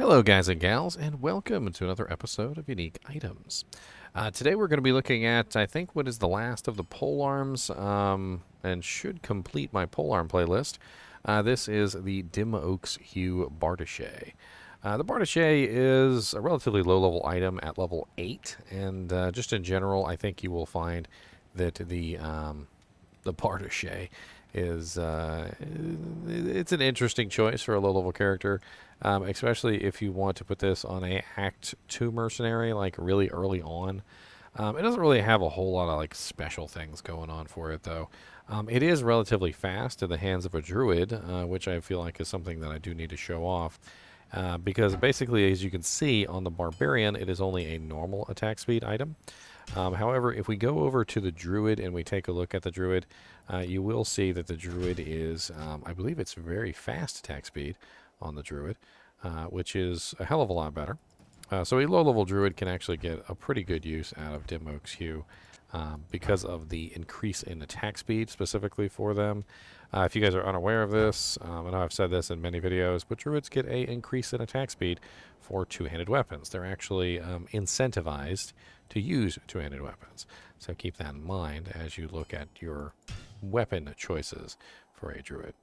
Hello guys and gals, and welcome to another episode of Unique Items. Today we're going to be looking at, I think, what is the last of the polearms, and should complete my polearm playlist. This is the Dimoak's Hue Bardiche. The Bardiche is a relatively low-level item at level 8, and just in general, I think you will find that the Bardiche is it's an interesting choice for a low-level character, especially if you want to put this on a Act 2 mercenary, like really early on. It doesn't really have a whole lot of like special things going on for it, though. It is relatively fast in the hands of a druid, which I feel like is something that I do need to show off. Because basically, as you can see on the Barbarian, it is only a normal attack speed item. However, if we go over to the Druid and we take a look at the Druid, you will see that the Druid is, I believe it's very fast attack speed on the Druid, which is a hell of a lot better. So a low-level Druid can actually get a pretty good use out of Dimoak's Hue because of the increase in attack speed specifically for them. If you guys are unaware of this, I know I've said this in many videos, but Druids get a increase in attack speed for two-handed weapons. They're actually incentivized to use two-handed weapons. So keep that in mind as you look at your weapon choices for a Druid.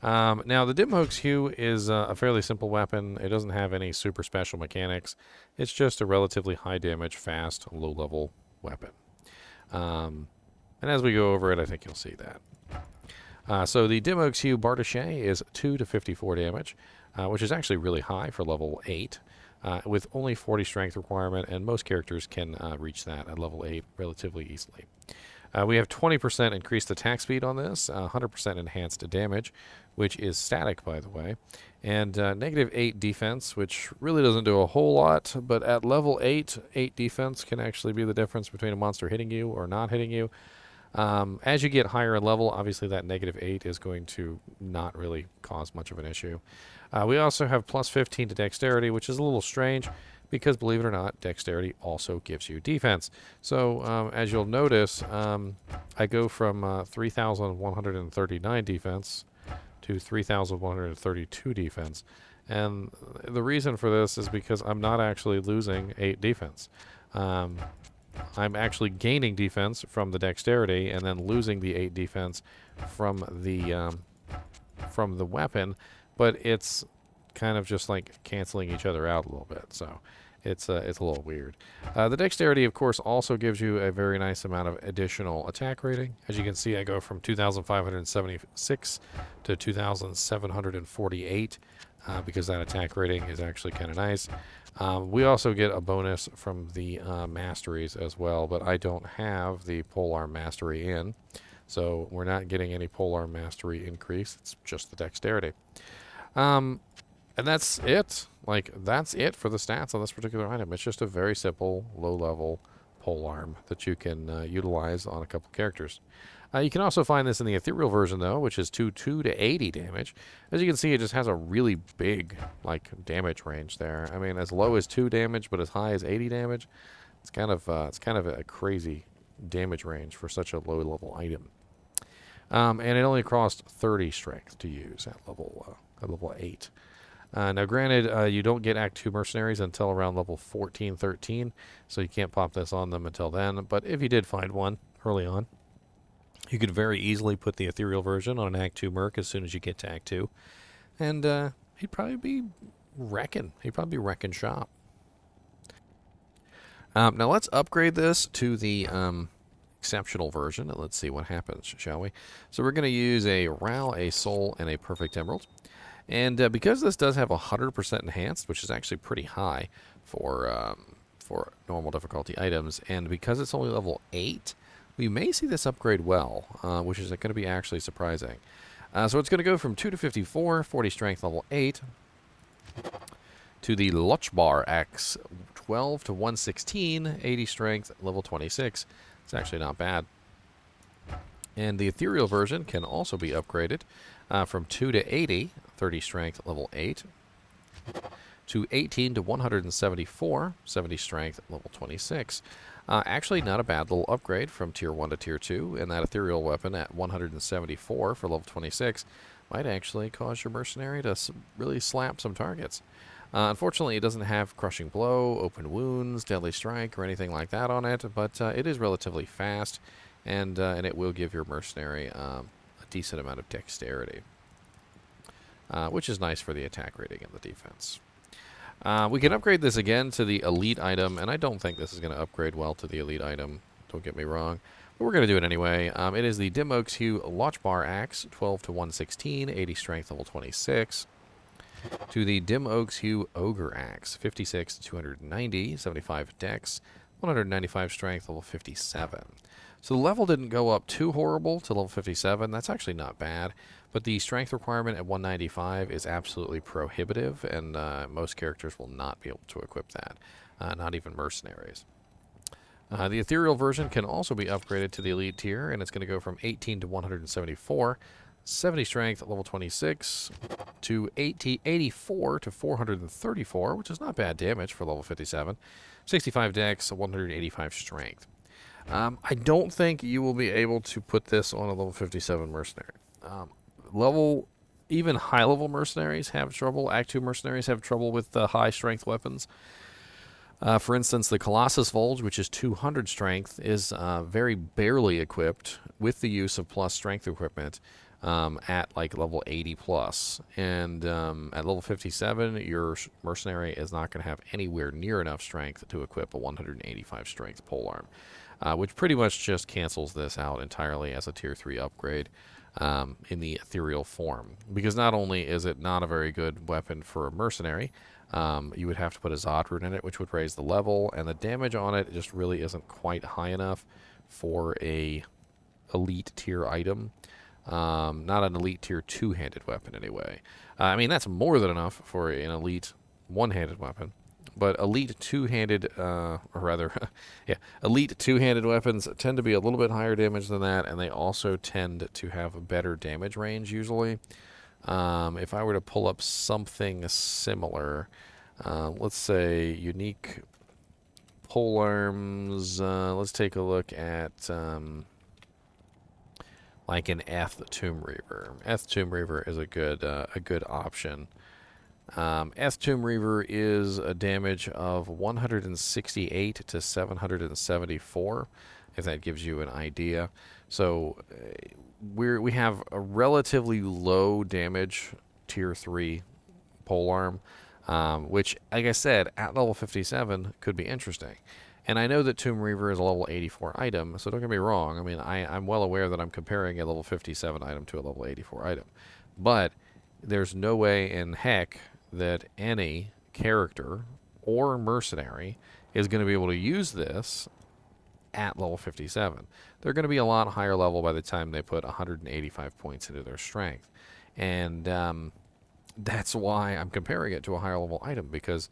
Now, the Dimoak's Hue is a fairly simple weapon. It doesn't have any super special mechanics. It's just a relatively high damage, fast, low-level weapon. And as we go over it, I think you'll see that. So the Dimoak's Hue Bardiche is 2 to 54 damage, which is actually really high for level 8, with only 40 strength requirement, and most characters can reach that at level 8 relatively easily. We have 20% increased attack speed on this, 100% enhanced damage, which is static, by the way, and negative 8 defense, which really doesn't do a whole lot, but at level 8, 8 defense can actually be the difference between a monster hitting you or not hitting you. As you get higher in level, obviously that negative 8 is going to not really cause much of an issue. We also have plus 15 to Dexterity, which is a little strange, because believe it or not, Dexterity also gives you defense. So as you'll notice, I go from 3,139 defense to 3,132 defense. And the reason for this is because I'm not actually losing 8 defense. I'm actually gaining defense from the Dexterity and then losing the 8 defense from the weapon, but it's kind of just like canceling each other out a little bit, so it's a little weird. The Dexterity, of course, also gives you a very nice amount of additional attack rating. As you can see, I go from 2,576 to 2,748 because that attack rating is actually kind of nice. We also get a bonus from the masteries as well, but I don't have the polearm mastery in, so we're not getting any polearm mastery increase. It's just the Dexterity. And that's it. Like, that's it for the stats on this particular item. It's just a very simple, low-level polearm that you can utilize on a couple characters. You can also find this in the ethereal version, though, which is 2 to 80 damage. As you can see, it just has a really big, like, damage range there. I mean, as low as 2 damage, but as high as 80 damage. It's kind of a crazy damage range for such a low-level item. And it only costs 30 strength to use at level 8. Now, granted, you don't get Act 2 mercenaries until around level 14, 13, so you can't pop this on them until then. But if you did find one early on, you could very easily put the ethereal version on an Act 2 merc as soon as you get to Act 2. And he'd probably be wrecking. He'd probably be wrecking shop. Now, let's upgrade this to the exceptional version, and let's see what happens, shall we? So we're going to use a Ral, a Soul, and a Perfect Emerald. And because this does have 100% enhanced, which is actually pretty high for normal difficulty items, and because it's only level 8, we may see this upgrade well, which is going to be actually surprising. So it's going to go from 2 to 54, 40 strength level 8, to the Lochbar X, 12 to 116, 80 strength level 26. It's actually not bad. And the ethereal version can also be upgraded from 2 to 80, 30 strength level 8, to 18 to 174, 70 strength level 26. Actually not a bad little upgrade from tier 1 to tier 2, and that ethereal weapon at 174 for level 26 might actually cause your mercenary to really slap some targets. Unfortunately, it doesn't have Crushing Blow, Open Wounds, Deadly Strike, or anything like that on it, but it is relatively fast, and it will give your mercenary a decent amount of dexterity, which is nice for the attack rating and the defense. We can upgrade this again to the elite item, and I don't think this is going to upgrade well to the elite item, don't get me wrong, but we're going to do it anyway. It is the Dimoak's Hue Launch Bar Axe, 12 to 116, 80 Strength, level 26. To the Dimoak's Hue Ogre Axe, 56 to 290, 75 Dex, 195 Strength, level 57. So the level didn't go up too horrible to level 57. That's actually not bad. But the strength requirement at 195 is absolutely prohibitive, and most characters will not be able to equip that, not even mercenaries. The ethereal version can also be upgraded to the elite tier, and it's going to go from 18 to 174, 70 strength at level 26, to 84 to 434, which is not bad damage for level 57, 65 dex, 185 strength. I don't think you will be able to put this on a level 57 mercenary. Even high level mercenaries have trouble. Act 2 mercenaries have trouble with high strength weapons. For instance, the Colossus Volge, which is 200 strength, is very barely equipped with the use of plus strength equipment at like level 80 plus. And at level 57, your mercenary is not going to have anywhere near enough strength to equip a 185 strength polearm, which pretty much just cancels this out entirely as a tier 3 upgrade in the ethereal form. Because not only is it not a very good weapon for a mercenary, you would have to put a Zod rune in it, which would raise the level, and the damage on it just really isn't quite high enough for a elite tier item. Not an elite tier 2-handed weapon anyway. I mean, that's more than enough for an elite 1-handed weapon. But elite 2-handed, or rather, yeah, elite 2-handed weapons tend to be a little bit higher damage than that, and they also tend to have a better damage range usually. If I were to pull up something similar, let's say unique polearms, let's take a look at like an Eth Tomb Reaver. Eth Tomb Reaver is a good option. Eth Tomb Reaver is a damage of 168 to 774, if that gives you an idea. So we have a relatively low damage tier 3 polearm, which, like I said, at level 57 could be interesting. And I know that Tomb Reaver is a level 84 item, so don't get me wrong. I mean, I'm well aware that I'm comparing a level 57 item to a level 84 item. But there's no way in heck that any character or mercenary is going to be able to use this at level 57. They're going to be a lot higher level by the time they put 185 points into their strength. And that's why I'm comparing it to a higher level item, because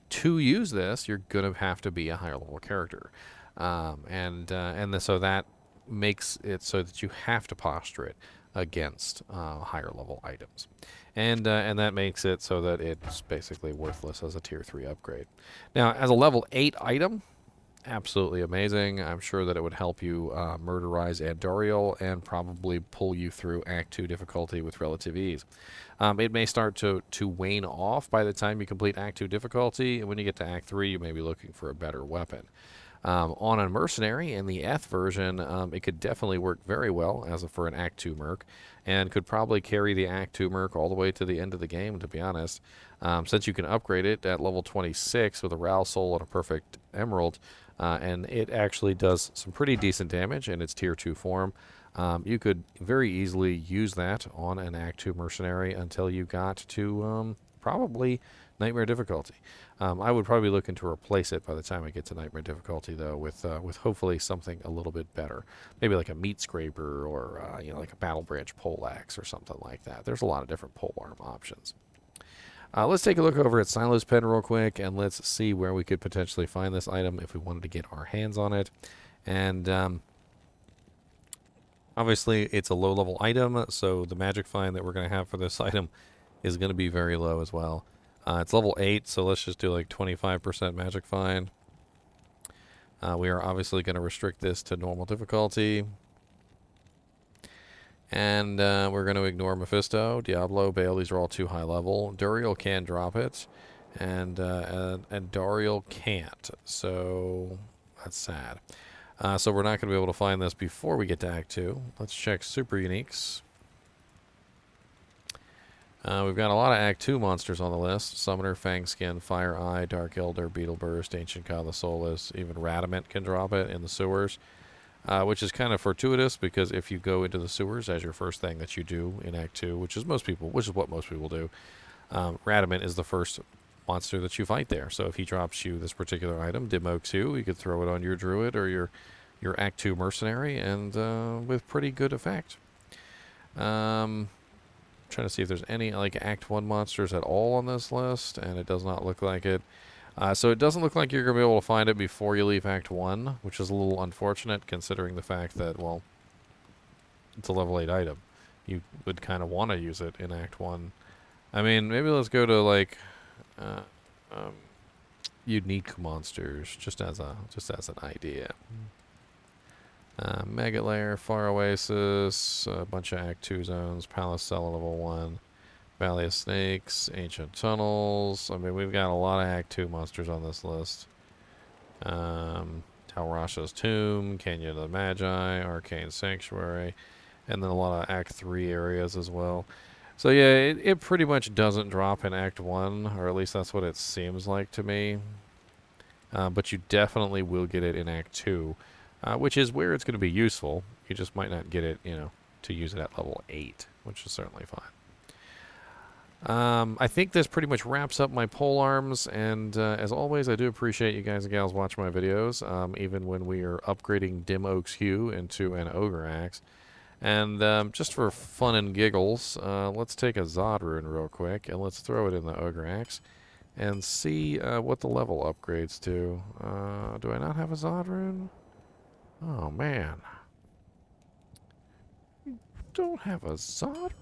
to use this, you're going to have to be a higher level character. So that makes it so that you have to posture it against higher level items. And that makes it so that it's basically worthless as a tier 3 upgrade. Now, as a level 8 item, absolutely amazing. I'm sure that it would help you murderize Andoriel and probably pull you through Act 2 difficulty with relative ease. It may start to wane off by the time you complete Act 2 difficulty, and when you get to Act 3, you may be looking for a better weapon. On a mercenary in the Eth version, it could definitely work very well for an Act 2 merc, and could probably carry the Act 2 merc all the way to the end of the game, to be honest. Since you can upgrade it at level 26 with a Ral Soul and a Perfect Emerald, and it actually does some pretty decent damage in its tier 2 form. You could very easily use that on an Act 2 mercenary until you got to probably Nightmare difficulty. I would probably be looking to replace it by the time I get to Nightmare difficulty, though, with hopefully something a little bit better. Maybe like a Meat Scraper or like a Battle Branch Poleaxe or something like that. There's a lot of different polearm options. Let's take a look over at Silo's Pen real quick, and let's see where we could potentially find this item if we wanted to get our hands on it. And obviously, it's a low-level item, so the magic find that we're going to have for this item is going to be very low as well. It's level 8, so let's just do like 25% magic find. We are obviously going to restrict this to normal difficulty. And we're going to ignore Mephisto, Diablo, Bale. These are all too high level. Duriel can drop it. and Dariel can't. So that's sad. So we're not going to be able to find this before we get to Act 2. Let's check Super Uniques. We've got a lot of Act 2 monsters on the list. Summoner, Fangskin, Fire Eye, Dark Elder, Beetle Burst, Ancient God the Soulless. Even Radamant can drop it in the sewers. Which is kind of fortuitous, because if you go into the sewers as your first thing that you do in Act 2, which is what most people do, Radamant is the first monster that you fight there. So if he drops you this particular item, Dimoak 2, you could throw it on your druid or your Act 2 mercenary, and with pretty good effect. Trying to see if there's any like Act 1 monsters at all on this list, and it does not look like it. So it doesn't look like you're going to be able to find it before you leave Act 1, which is a little unfortunate considering the fact that, well, it's a level 8 item. You would kind of want to use it in Act 1. I mean, maybe let's go to, like, unique monsters, just as an idea. Mega Lair, Far Oasis, a bunch of Act 2 zones, Palace Cell level 1. Valley of Snakes, Ancient Tunnels. I mean, we've got a lot of Act 2 monsters on this list. Talrasha's Tomb, Canyon of the Magi, Arcane Sanctuary, and then a lot of Act 3 areas as well. So yeah, it pretty much doesn't drop in Act 1, or at least that's what it seems like to me. But you definitely will get it in Act 2, which is where it's going to be useful. You just might not get it, to use it at level 8, which is certainly fine. I think this pretty much wraps up my pole arms, and as always, I do appreciate you guys and gals watching my videos, even when we are upgrading Dimoak's Hue into an Ogre Axe. And just for fun and giggles, let's take a Zod Rune real quick, and let's throw it in the Ogre Axe, and see what the level upgrades to. Do I not have a Zod Rune? Oh, man. Don't have a Zod Rune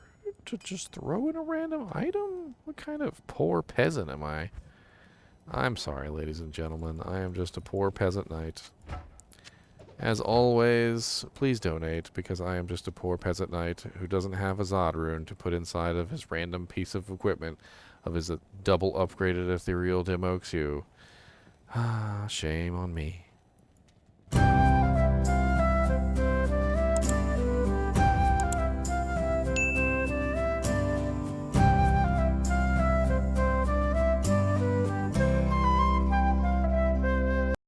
to just throw in a random item? What kind of poor peasant am I? I'm sorry, ladies and gentlemen. I am just a poor peasant knight. As always, please donate, because I am just a poor peasant knight who doesn't have a Zod Rune to put inside of his random piece of equipment of his double upgraded ethereal Dimoak's Hue. Ah, shame on me.